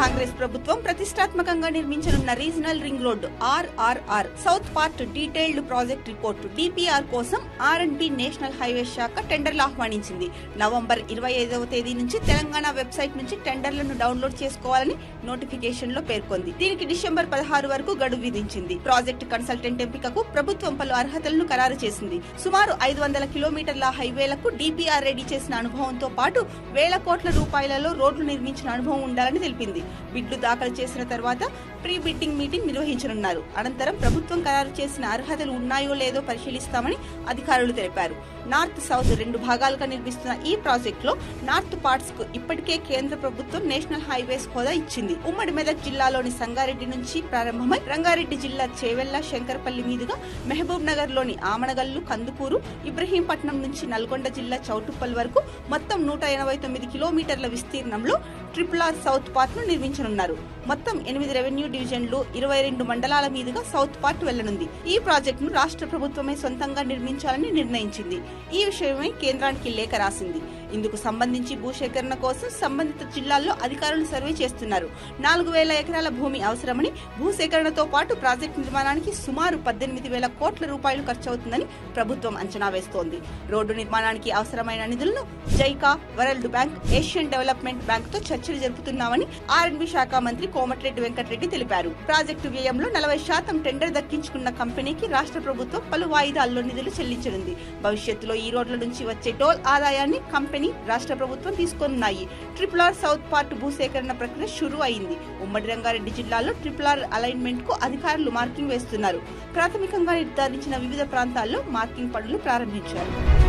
కాంగ్రెస్ ప్రభుత్వం ప్రతిష్టాత్మకంగా నిర్మించనున్న regional ring road RRR south part detailed project report DPR కోసం R&B నేషనల్ హైవేస్ శాఖ టెండర్లు ఆహ్వానించింది. నవంబర్ 25వ తేదీ నుంచి తెలంగాణ వెబ్సైట్ నుంచి టెండర్లను డౌన్లోడ్ చేసుకోవాలని నోటిఫికేషన్ లో పేర్కొంది. దీనికి డిసెంబర్ 16 వరకు గడువు విధించింది. ప్రాజెక్టు కన్సల్టెంట్ ఎంపికకు ప్రభుత్వం పలు అర్హతలను ఖరారు చేసింది. సుమారు 500 కిలోమీటర్ల హైవేలకు DPR రెడీ చేసిన అనుభవంతో పాటు వేల కోట్ల రూపాయలలో రోడ్లు నిర్మించిన అనుభవం ఉండాలని తెలిపింది. బిడ్లు దాఖలు చేసిన తర్వాత ప్రీ బిడ్డింగ్ మీటింగ్ నిర్వహించనున్నారు. అనంతరం ప్రభుత్వం ఖరారు చేసిన అర్హతలు ఉన్నాయో లేదో పరిశీలిస్తామని అధికారులు తెలిపారు. నార్త్ సౌత్ 2 భాగాలుగా నిర్మిస్తున్న ఈ ప్రాజెక్టులో నార్త్ పార్ట్స్ కు ఇప్పటికే కేంద్ర ప్రభుత్వం నేషనల్ హైవేస్ హోదా ఇచ్చింది. ఉమ్మడి మెదక్ జిల్లాలోని సంగారెడ్డి నుంచి ప్రారంభమై రంగారెడ్డి జిల్లా చేవెళ్ల శంకరపల్లి మీదుగా మహబూబ్ నగర్ లోని ఆమనగల్లు, కందుకూరు, ఇబ్రహీంపట్నం నుంచి నల్గొండ జిల్లా చౌటుప్పల్ వరకు మొత్తం 189 కిలోమీటర్ల విస్తీర్ణంలో RRR సౌత్ పార్ట్ ను నిర్మించనున్నారు. మొత్తం 8 రెవెన్యూ డివిజన్లు, 22 మండలాల మీదుగా సౌత్ పార్ట్ వెళ్లనుంది. ఈ ప్రాజెక్టును రాష్ట్ర ప్రభుత్వమే సొంతంగా నిర్మించాలని నిర్ణయించింది. ఈ విషయమై కేంద్రానికి లేఖ రాసింది. ఇందుకు సంబంధించి భూసేకరణ కోసం సంబంధిత జిల్లాల్లో అధికారులు సర్వే చేస్తున్నారు. 4000 ఎకరాల భూమి అవసరమని, భూసేకరణతో పాటు ప్రాజెక్టు నిర్మాణానికి సుమారు 18,000 కోట్ల రూపాయలు ఖర్చవుతుందని ప్రభుత్వం అంచనా వేస్తోంది. రోడ్డు నిర్మాణానికి అవసరమైన నిధులను JICA, world bank, Asian development bank తో చర్చలు జరుపుతున్నామని R&B శాఖ మంత్రి కోమటిరెడ్డి వెంకటరెడ్డి తెలిపారు. ప్రాజెక్టు వ్యయంలో 40% టెండర్ దక్కించుకున్న కంపెనీకి రాష్ట్ర ప్రభుత్వం పలు వాయిదాల్లో నిధులు చెల్లించనుంది. భవిష్యత్తులో ఈ రోడ్ల నుంచి వచ్చే టోల్ ఆదాయాన్ని కంపెనీ, రాష్ట్ర ప్రభుత్వం తీసుకోనున్నాయి. RRR సౌత్ పార్ట్ భూసేకరణ ప్రక్రియ షురూ అయింది. ఉమ్మడి రంగారెడ్డి జిల్లాలో RRR అలైన్మెంట్ కు అధికారులు మార్కింగ్ వేస్తున్నారు. ప్రాథమికంగా నిర్ధారించిన వివిధ ప్రాంతాల్లో మార్కింగ్ పనులు ప్రారంభించారు.